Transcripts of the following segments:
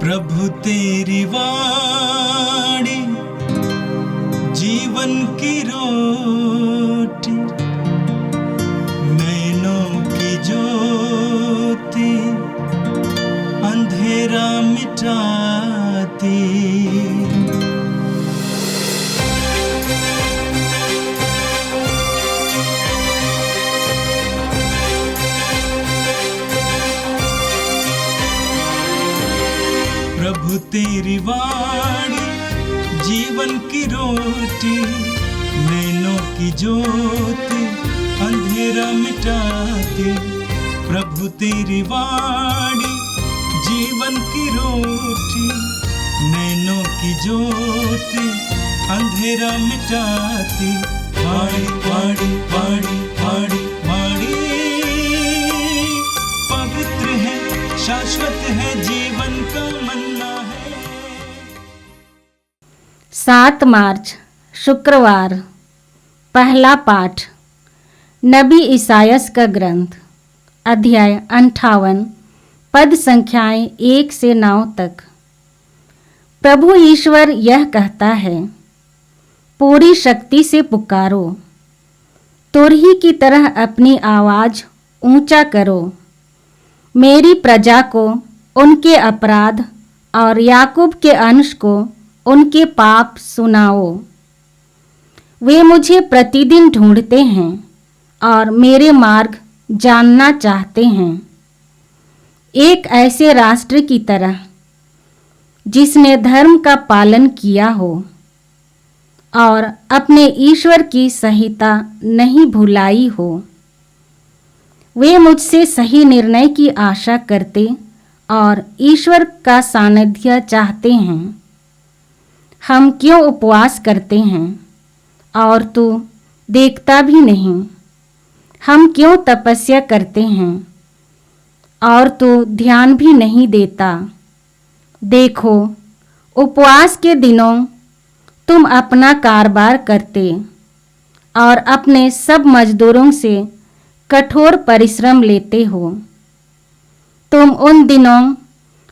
प्रभु तेरी वाणी जीवन की रोटी, नैनों की ज्योति अंधेरा मिटाती। प्रभु तेरी वाणी जीवन की रोटी, नैनों की ज्योति अंधेरा मिटाती। प्रभु तेरी वाणी जीवन की रोटी, नैनों की ज्योति अंधेरा मिटाती। वाणी वाणी वाणी वाणी वाणी पवित्र है, शाश्वत है, जीवन का मन्ना है। 7 मार्च शुक्रवार। पहला पाठ नबी इसायास का ग्रंथ, अध्याय 58, पद संख्याएं 1 से 9 तक। प्रभु ईश्वर यह कहता है, पूरी शक्ति से पुकारो, तुरही की तरह अपनी आवाज ऊंचा करो। मेरी प्रजा को उनके अपराध और याकूब के अंश को उनके पाप सुनाओ। वे मुझे प्रतिदिन ढूंढते हैं और मेरे मार्ग जानना चाहते हैं, एक ऐसे राष्ट्र की तरह जिसने धर्म का पालन किया हो और अपने ईश्वर की संहिता नहीं भुलाई हो। वे मुझसे सही निर्णय की आशा करते और ईश्वर का सानिध्य चाहते हैं। हम क्यों उपवास करते हैं और तू देखता भी नहीं? हम क्यों तपस्या करते हैं और तू ध्यान भी नहीं देता? देखो, उपवास के दिनों तुम अपना कारोबार करते और अपने सब मजदूरों से कठोर परिश्रम लेते हो। तुम उन दिनों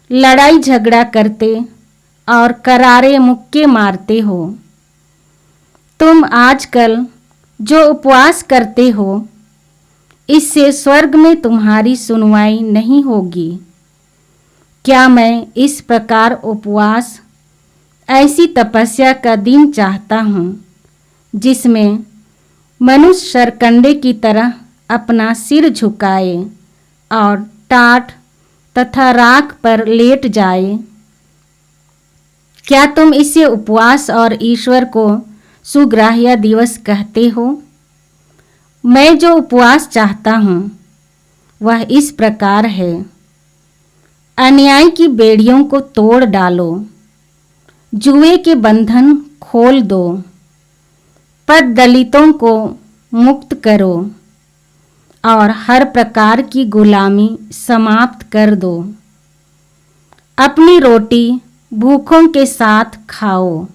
लड़ाई झगड़ा करते और करारे मुक्के मारते हो। तुम आजकल जो उपवास करते हो, इससे स्वर्ग में तुम्हारी सुनवाई नहीं होगी। क्या मैं इस प्रकार उपवास, ऐसी तपस्या का दिन चाहता हूँ जिसमें मनुष्य शरकंडे की तरह अपना सिर झुकाए और टाट तथा राख पर लेट जाए? क्या तुम इसे उपवास और ईश्वर को सुग्राह्य दिवस कहते हो? मैं जो उपवास चाहता हूँ वह इस प्रकार है, अन्याय की बेड़ियों को तोड़ डालो, जुए के बंधन खोल दो, पद दलितों को मुक्त करो और हर प्रकार की गुलामी समाप्त कर दो। अपनी रोटी भूखों के साथ खाओ,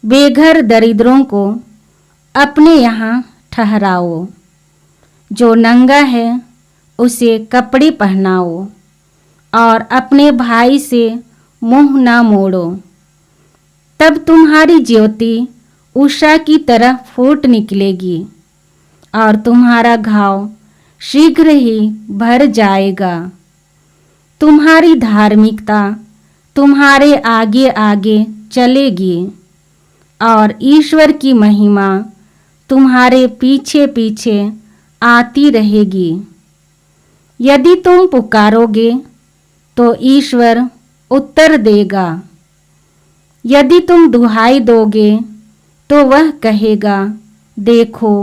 बेघर दरिद्रों को अपने यहाँ ठहराओ। जो नंगा है उसे कपड़े पहनाओ और अपने भाई से मुंह ना मोड़ो। तब तुम्हारी ज्योति उषा की तरह फूट निकलेगी और तुम्हारा घाव शीघ्र ही भर जाएगा। तुम्हारी धार्मिकता तुम्हारे आगे आगे चलेगी और ईश्वर की महिमा तुम्हारे पीछे पीछे आती रहेगी। यदि तुम पुकारोगे तो ईश्वर उत्तर देगा। यदि तुम दुहाई दोगे तो वह कहेगा, देखो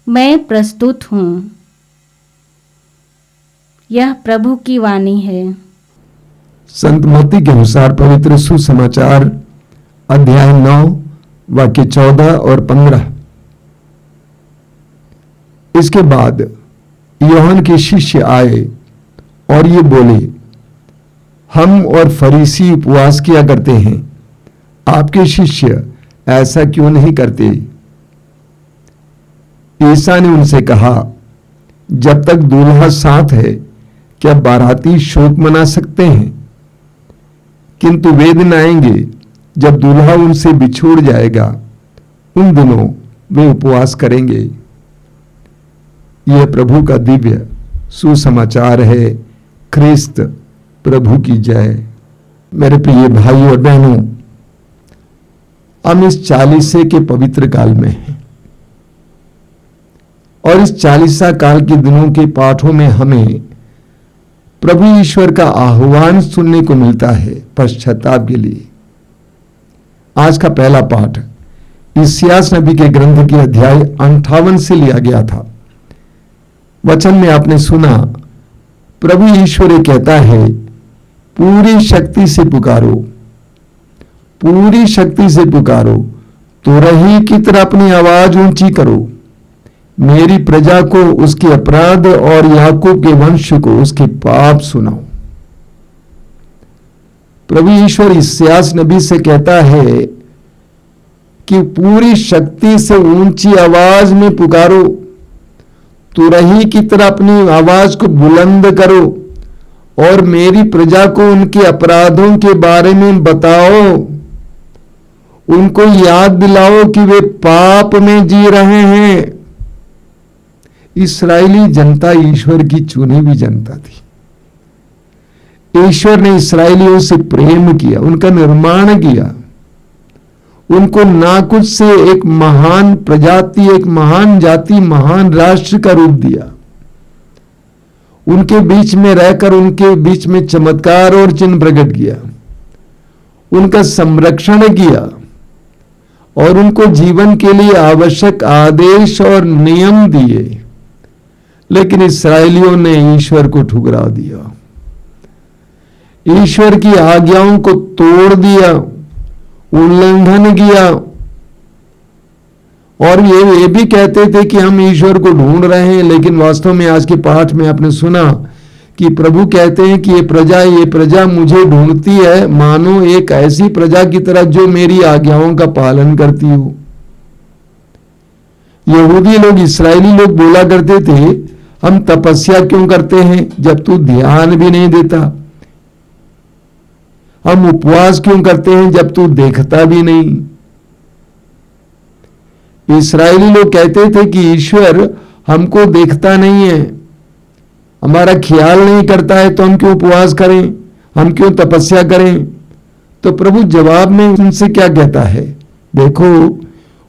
मैं प्रस्तुत हूँ। यह प्रभु की वाणी है। संत मत्ती के अनुसार पवित्र सुसमाचार अध्याय 9 वाक्य 14 और 15। इसके बाद यूहन्ना के शिष्य आए और ये बोले, हम और फरीसी उपवास किया करते हैं, आपके शिष्य ऐसा क्यों नहीं करते? ईसा ने उनसे कहा, जब तक दूल्हा साथ है क्या बाराती शोक मना सकते हैं? किंतु वे दिन आएंगे जब दूल्हा उनसे बिछोड़ जाएगा, उन दिनों वे उपवास करेंगे। यह प्रभु का दिव्य सुसमाचार है। ख्रिस्त प्रभु की जय। मेरे प्रिय भाई और बहनों, हम इस चालीसे के पवित्र काल में हैं और इस चालीसा काल के दिनों के पाठों में हमें प्रभु ईश्वर का आह्वान सुनने को मिलता है पश्चाताप के लिए। आज का पहला पाठ इस्यास नबी के ग्रंथ के अध्याय 58 से लिया गया था। वचन में आपने सुना, प्रभु ईश्वर ये कहता है, पूरी शक्ति से पुकारो, पूरी शक्ति से पुकारो, तुरही की तरह अपनी आवाज ऊंची करो, मेरी प्रजा को उसके अपराध और याकूब के वंश को उसके पाप सुनाओ। प्रभु ईश्वर इस्यास नबी से कहता है कि पूरी शक्ति से ऊंची आवाज में पुकारो, तुरही की तरह अपनी आवाज को बुलंद करो और मेरी प्रजा को उनके अपराधों के बारे में बताओ, उनको याद दिलाओ कि वे पाप में जी रहे हैं। इस्राएली जनता ईश्वर की चुनी हुई जनता थी। ईश्वर ने इस्राएलियों से प्रेम किया, उनका निर्माण किया, उनको नाकुच से एक महान प्रजाति, एक महान जाति, महान राष्ट्र का रूप दिया। उनके बीच में रहकर उनके बीच में चमत्कार और चिन्ह प्रकट किया, उनका संरक्षण किया और उनको जीवन के लिए आवश्यक आदेश और नियम दिए। लेकिन इस्राएलियों ने ईश्वर को ठुकरा दिया, ईश्वर की आज्ञाओं को तोड़ दिया, उल्लंघन किया और ये भी कहते थे कि हम ईश्वर को ढूंढ रहे हैं। लेकिन वास्तव में आज के पाठ में आपने सुना कि प्रभु कहते हैं कि ये प्रजा मुझे ढूंढती है, मानो एक ऐसी प्रजा की तरह जो मेरी आज्ञाओं का पालन करती हो। यहूदी लोग, इस्राएली लोग बोला करते थे, हम तपस्या क्यों करते हैं जब तू ध्यान भी नहीं देता, हम उपवास क्यों करते हैं जब तू देखता भी नहीं। इस्राएली लोग कहते थे कि ईश्वर हमको देखता नहीं है, हमारा ख्याल नहीं करता है, तो हम क्यों उपवास करें, हम क्यों तपस्या करें। तो प्रभु जवाब में उनसे क्या कहता है, देखो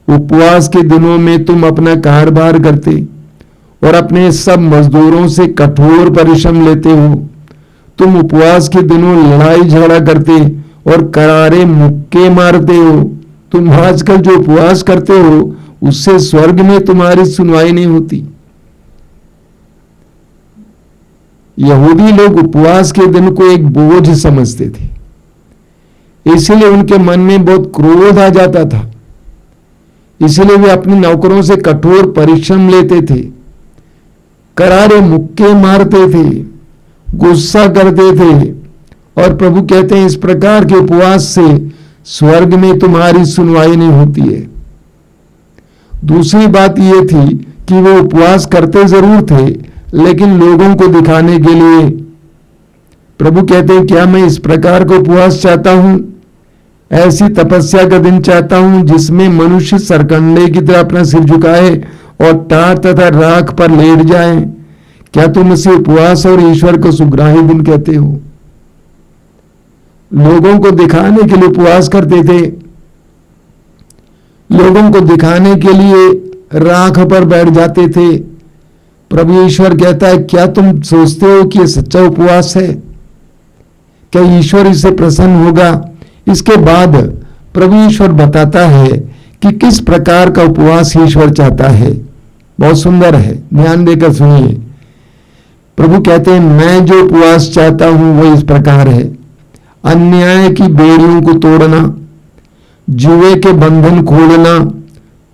उपवास के दिनों में तुम अपना कारोबार करते और अपने सब मजदूरों से कठोर परिश्रम लेते हो। तुम उपवास के दिनों लड़ाई झगड़ा करते और करारे मुक्के मारते हो। तुम आजकल जो उपवास करते हो उससे स्वर्ग में तुम्हारी सुनवाई नहीं होती। यहूदी लोग उपवास के दिन को एक बोझ समझते थे, इसीलिए उनके मन में बहुत क्रोध आ जाता था। इसलिए वे अपने नौकरों से कठोर परिश्रम लेते थे, करारे मुक्के मारते थे, गुस्सा करते थे। और प्रभु कहते हैं इस प्रकार के उपवास से स्वर्ग में तुम्हारी सुनवाई नहीं होती है। दूसरी बात यह थी कि वे उपवास करते जरूर थे, लेकिन लोगों को दिखाने के लिए। प्रभु कहते हैं क्या मैं इस प्रकार का उपवास चाहता हूं, ऐसी तपस्या का दिन चाहता हूं जिसमें मनुष्य सरकंडे की तरह अपना सिर झुकाए और टाट तथा राख पर लेट जाए। क्या तुम इसे उपवास और ईश्वर को सुग्राही दिन कहते हो? लोगों को दिखाने के लिए उपवास करते थे, लोगों को दिखाने के लिए राख पर बैठ जाते थे। प्रभु ईश्वर कहता है क्या तुम सोचते हो कि यह सच्चा उपवास है? क्या ईश्वर इससे प्रसन्न होगा? इसके बाद प्रभु ईश्वर बताता है कि किस प्रकार का उपवास ईश्वर चाहता है। बहुत सुंदर है, ध्यान देकर सुनिए। प्रभु कहते हैं मैं जो उपवास चाहता हूं वो इस प्रकार है, अन्याय की बेड़ियों को तोड़ना, जुए के बंधन खोलना,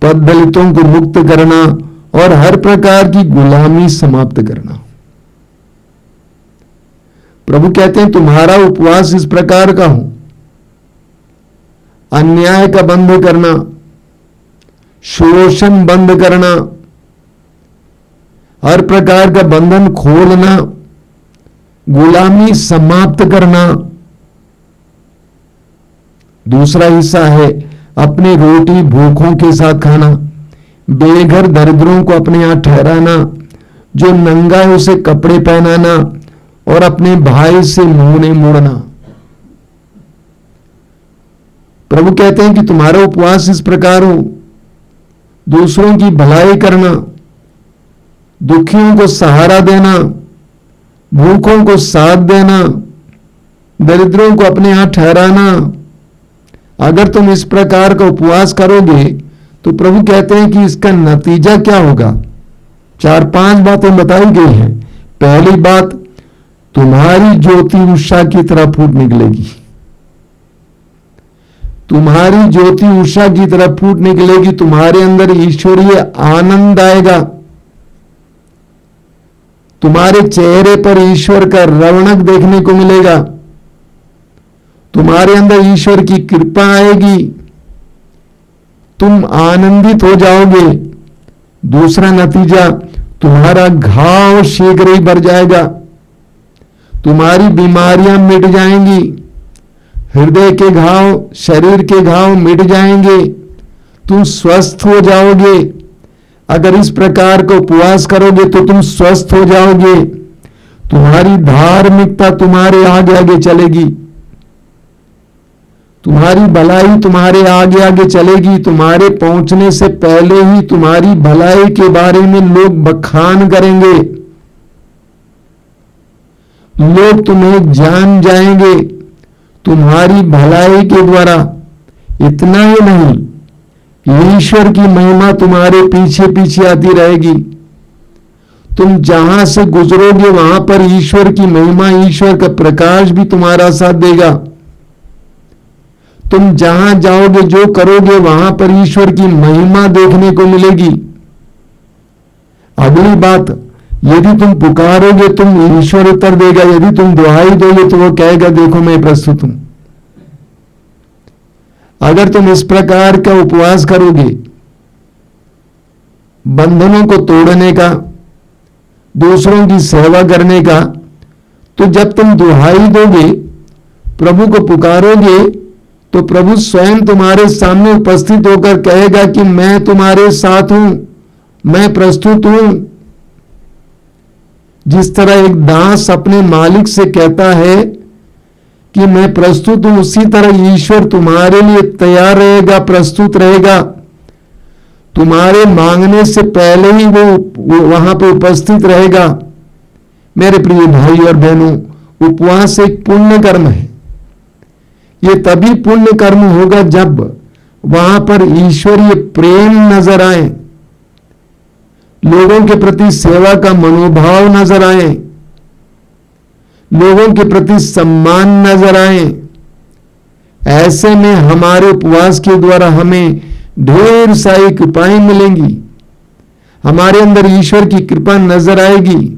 पददलितों को मुक्त करना और हर प्रकार की गुलामी समाप्त करना। प्रभु कहते हैं तुम्हारा उपवास इस प्रकार का हो, अन्याय का बंद करना, शोषण बंद करना, हर प्रकार का बंधन खोलना, गुलामी समाप्त करना। दूसरा हिस्सा है अपनी रोटी भूखों के साथ खाना, बेघर दरिद्रों को अपने यहां ठहराना, जो नंगा है उसे कपड़े पहनाना और अपने भाई से मुंह नहीं मोड़ना। प्रभु कहते हैं कि तुम्हारा उपवास इस प्रकार हो, दूसरों की भलाई करना, दुखियों को सहारा देना, भूखों को साथ देना, दरिद्रों को अपने यहां ठहराना। अगर तुम इस प्रकार का उपवास करोगे तो प्रभु कहते हैं कि इसका नतीजा क्या होगा। 4-5 बातें बताई गई हैं। पहली बात, तुम्हारी ज्योति उषा की तरह फूट निकलेगी। तुम्हारी ज्योति उषा की तरह फूट निकलेगी, तुम्हारे अंदर ईश्वरीय आनंद आएगा, तुम्हारे चेहरे पर ईश्वर का रौनक देखने को मिलेगा, तुम्हारे अंदर ईश्वर की कृपा आएगी, तुम आनंदित हो जाओगे। दूसरा नतीजा, तुम्हारा घाव शीघ्र ही भर जाएगा, तुम्हारी बीमारियां मिट जाएंगी, हृदय के घाव, शरीर के घाव मिट जाएंगे, तुम स्वस्थ हो जाओगे। अगर इस प्रकार का उपवास करोगे तो तुम स्वस्थ हो जाओगे, तुम्हारी धार्मिकता तुम्हारे आगे आगे चलेगी, तुम्हारी भलाई तुम्हारे आगे आगे चलेगी, तुम्हारे पहुंचने से पहले ही तुम्हारी भलाई के बारे में लोग बखान करेंगे, लोग तुम्हें जान जाएंगे तुम्हारी भलाई के द्वारा। इतना ही नहीं, ईश्वर की महिमा तुम्हारे पीछे पीछे आती रहेगी। तुम जहां से गुजरोगे वहां पर ईश्वर की महिमा, ईश्वर का प्रकाश भी तुम्हारा साथ देगा। तुम जहां जाओगे, जो करोगे, वहां पर ईश्वर की महिमा देखने को मिलेगी। अगली बात, यदि तुम पुकारोगे तुम ईश्वर उत्तर देगा, यदि तुम दुहाई दोगे तो वो कहेगा देखो मैं प्रस्तुत हूं। अगर तुम इस प्रकार का उपवास करोगे, बंधनों को तोड़ने का, दूसरों की सेवा करने का, तो जब तुम दुहाई दोगे, प्रभु को पुकारोगे, तो प्रभु स्वयं तुम्हारे सामने उपस्थित होकर कहेगा कि मैं तुम्हारे साथ हूं, मैं प्रस्तुत हूं। जिस तरह एक दास अपने मालिक से कहता है कि मैं प्रस्तुत हूं, उसी तरह ईश्वर तुम्हारे लिए तैयार रहेगा, प्रस्तुत रहेगा। तुम्हारे मांगने से पहले ही वो वहां पर उपस्थित रहेगा। मेरे प्रिय भाई और बहनों, उपवास एक पुण्य कर्म है। ये तभी पुण्य कर्म होगा जब वहां पर ईश्वरीय प्रेम नजर आए, लोगों के प्रति सेवा का मनोभाव नजर आए, लोगों के प्रति सम्मान नजर आए। ऐसे में हमारे उपवास के द्वारा हमें ढेर सारी कृपाएं मिलेंगी, हमारे अंदर ईश्वर की कृपा नजर आएगी,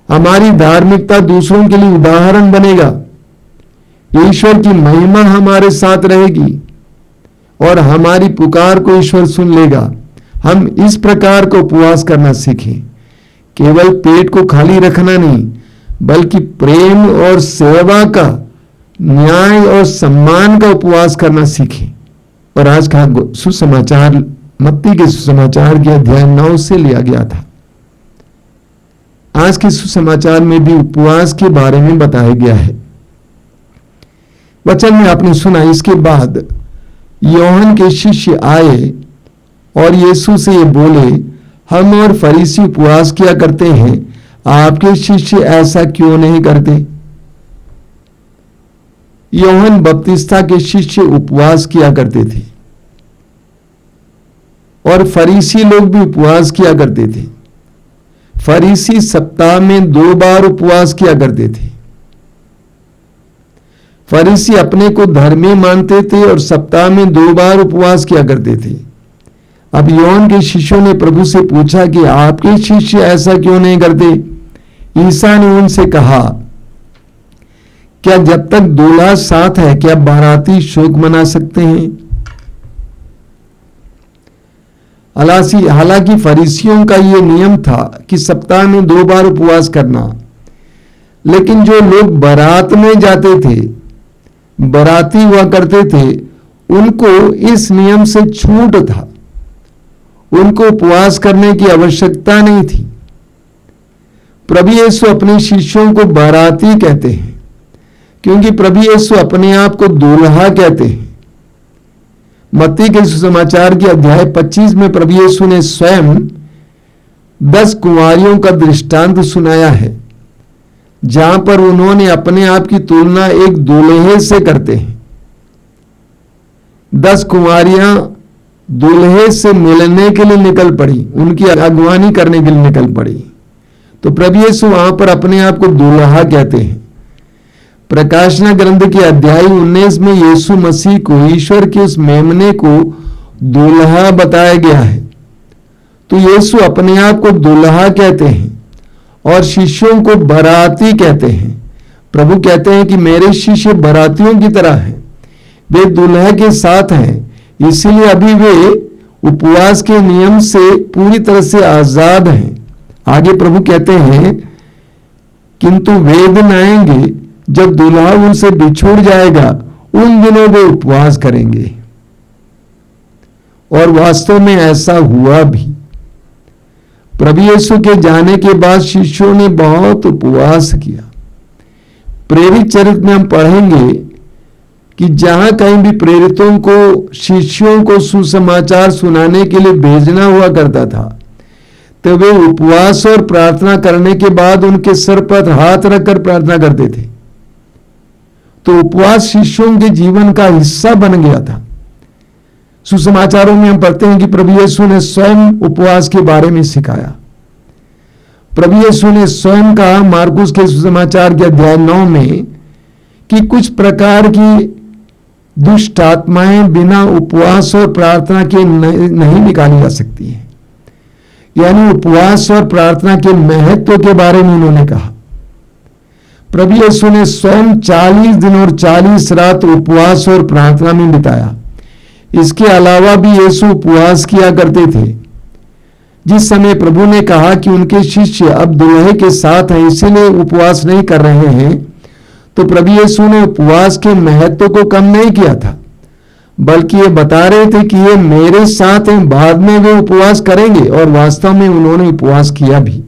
हमारी धार्मिकता दूसरों के लिए उदाहरण बनेगा, ईश्वर की महिमा हमारे साथ रहेगी और हमारी पुकार को ईश्वर सुन लेगा। हम इस प्रकार का उपवास करना सीखें, केवल पेट को खाली रखना नहीं, बल्कि प्रेम और सेवा का, न्याय और सम्मान का उपवास करना सीखें। और आज का सुसमाचार मत्ती के सुसमाचार के अध्याय 9 से लिया गया था। आज के सुसमाचार में भी उपवास के बारे में बताया गया है। वचन में आपने सुना, इसके बाद यूहन्ना के शिष्य आए और यीशु से ये बोले, हम और फरीसी उपवास किया करते हैं, आपके शिष्य ऐसा क्यों नहीं करते? यूहन्ना बपतिस्मा के शिष्य उपवास किया करते थे और फरीसी लोग भी उपवास किया करते थे। फरीसी सप्ताह में 2 बार उपवास किया करते थे। फरीसी अपने को धर्मी मानते थे और सप्ताह में 2 बार उपवास किया करते थे। अब यूहन्ना के शिष्यों ने प्रभु से पूछा कि आपके शिष्य ऐसा क्यों नहीं करते? ईसा ने उनसे कहा, क्या जब तक दूल्हा साथ है क्या बाराती शोक मना सकते हैं? हालांकि फरीसियों का यह नियम था कि सप्ताह में 2 बार उपवास करना, लेकिन जो लोग बारात में जाते थे बाराती हुआ करते थे, उनको इस नियम से छूट था। उनको उपवास करने की आवश्यकता नहीं थी। प्रभु यीशु अपने शिष्यों को बाराती कहते हैं, क्योंकि प्रभु यीशु अपने आप को दूल्हा कहते हैं। मत्ती के सुसमाचार के अध्याय 25 में प्रभु यीशु ने स्वयं 10 कुंवारियों का दृष्टांत सुनाया है, जहां पर उन्होंने अपने आप की तुलना एक दूल्हे से करते हैं। 10 कुंवारियां दूल्हे से मिलने के लिए निकल पड़ी, उनकी अगवानी करने के लिए निकल पड़ी। तो प्रभु यीशु वहां पर अपने आप को दूल्हा कहते हैं। प्रकाशना ग्रंथ के अध्याय 19 में यीशु मसीह को, ईश्वर के उस मेमने को दूल्हा बताया गया है। तो यीशु अपने आप को दूल्हा कहते हैं और शिष्यों को बाराती कहते हैं। प्रभु कहते हैं कि मेरे शिष्य बारातियों की तरह हैं, वे दूल्हे के साथ हैं, इसीलिए अभी वे उपवास के नियम से पूरी तरह से आजाद हैं। आगे प्रभु कहते हैं, किंतु वे दिन आएंगे जब दूल्हा उनसे बिछुड़ जाएगा, उन दिनों वे उपवास करेंगे। और वास्तव में ऐसा हुआ भी। प्रभु यीशु के जाने के बाद शिष्यों ने बहुत उपवास किया। प्रेरित चरित्र में हम पढ़ेंगे कि जहां कहीं भी प्रेरितों को, शिष्यों को सुसमाचार सुनाने के लिए भेजना हुआ करता था, तो वे उपवास और प्रार्थना करने के बाद उनके सर पर हाथ रखकर प्रार्थना करते थे। तो उपवास शिष्यों के जीवन का हिस्सा बन गया था। सुसमाचारों में हम पढ़ते हैं कि प्रभु यीशु ने स्वयं उपवास के बारे में सिखाया। प्रभु यीशु ने स्वयं कहा मार्कुस के सुसमाचार के अध्याय 9 में कि कुछ प्रकार की दुष्ट आत्माएं बिना उपवास और प्रार्थना के नहीं निकाली जा सकती है। यानी उपवास और प्रार्थना के महत्व के बारे में उन्होंने कहा। प्रभु यीशु ने स्वयं 40 दिन और 40 रात उपवास और प्रार्थना में बिताया। इसके अलावा भी यीशु उपवास किया करते थे। जिस समय प्रभु ने कहा कि उनके शिष्य अब दूल्हे के साथ हैं, इसीलिए उपवास नहीं कर रहे हैं, तो प्रभु यीशु ने उपवास के महत्व को कम नहीं किया था, बल्कि ये बता रहे थे कि ये मेरे साथ हैं, बाद में वे उपवास करेंगे। और वास्तव में उन्होंने उपवास किया भी।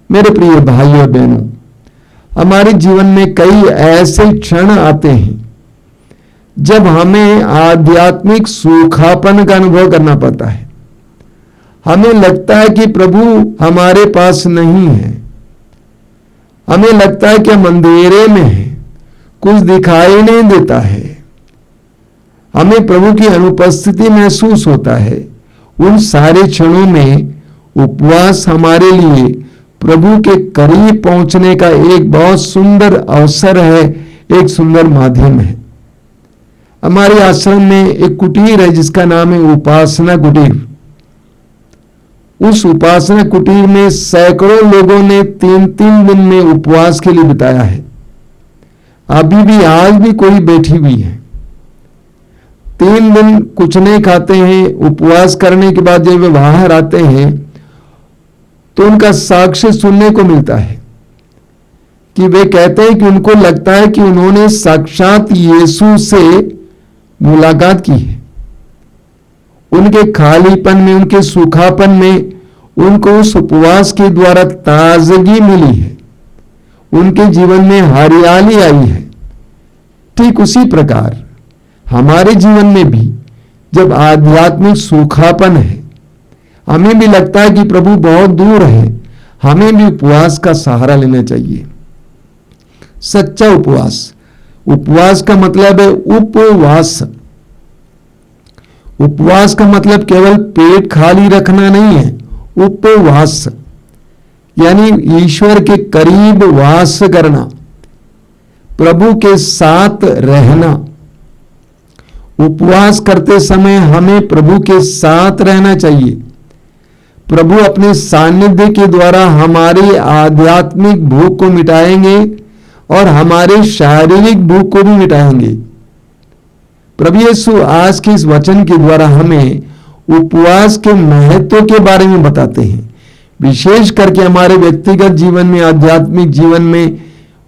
मेरे प्रिय भाइयों और बहनों, हमारे जीवन में कई ऐसे क्षण आते हैं जब हमें आध्यात्मिक सूखापन का अनुभव करना पड़ता है। हमें लगता है कि प्रभु हमारे पास नहीं है। हमें लगता है कि हम अंधेरे में हैं, कुछ दिखाई नहीं देता है। हमें प्रभु की अनुपस्थिति महसूस होता है। उन सारे क्षणों में उपवास हमारे लिए प्रभु के करीब पहुंचने का एक बहुत सुंदर अवसर है, एक सुंदर माध्यम है। हमारे आश्रम में एक कुटीर है जिसका नाम है उपासना कुटीर। उस उपासना कुटीर में सैकड़ों लोगों ने 3-3 दिन में उपवास के लिए बिताया है। अभी भी, आज भी कोई बैठी हुई है। 3 दिन कुछ नहीं खाते हैं। उपवास करने के बाद जब वे बाहर आते हैं तो उनका साक्ष्य सुनने को मिलता है कि वे कहते हैं कि उनको लगता है कि उन्होंने साक्षात यीशु से मुलाकात की है। उनके खालीपन में, उनके सूखापन में उनको उस उपवास के द्वारा ताजगी मिली है। उनके जीवन में हरियाली आई है। ठीक उसी प्रकार हमारे जीवन में भी जब आध्यात्मिक सूखापन है, हमें भी लगता है कि प्रभु बहुत दूर है, हमें भी उपवास का सहारा लेना चाहिए। सच्चा उपवास, उपवास का मतलब है उपवास। उपवास का मतलब केवल पेट खाली रखना नहीं है। उपवास यानी ईश्वर के करीब वास करना, प्रभु के साथ रहना। उपवास करते समय हमें प्रभु के साथ रहना चाहिए। प्रभु अपने सानिध्य के द्वारा हमारी आध्यात्मिक भूख को मिटाएंगे और हमारे शारीरिक भूख को भी मिटाएंगे। प्रभु यीशु आज के इस वचन के द्वारा हमें उपवास के महत्व के बारे में बताते हैं। विशेष करके हमारे व्यक्तिगत जीवन में, आध्यात्मिक जीवन में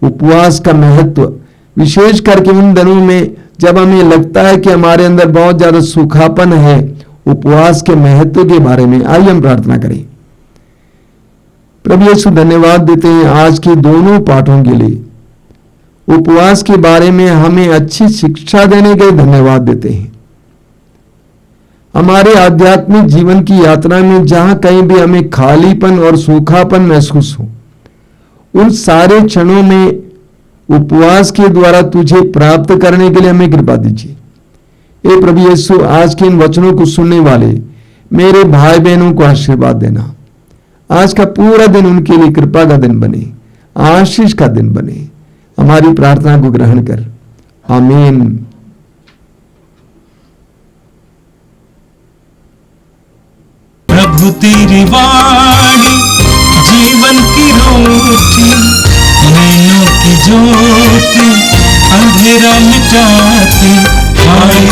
उपवास का महत्व, विशेष करके उन दिनों में जब हमें लगता है कि हमारे अंदर बहुत ज्यादा सूखापन है, उपवास के महत्व के बारे में आइए हम प्रार्थना करें। प्रभु यीशु धन्यवाद देते हैं आज के दोनों पाठों के लिए। उपवास के बारे में हमें अच्छी शिक्षा देने के लिए धन्यवाद देते हैं। हमारे आध्यात्मिक जीवन की यात्रा में जहां कहीं भी हमें खालीपन और सूखापन महसूस हो, उन सारे क्षणों में उपवास के द्वारा तुझे प्राप्त करने के लिए हमें कृपा दीजिए। हे प्रभु यीशु, आज के इन वचनों को सुनने वाले मेरे भाई बहनों को आशीर्वाद देना। आज का पूरा दिन उनके लिए कृपा का दिन बने, आशीष का दिन बने। हमारी प्रार्थना को ग्रहण कर, आमीन। प्रभु तेरी वाणी जीवन की रोटी, नैनों की ज्योति अंधेरा मिटाती, आए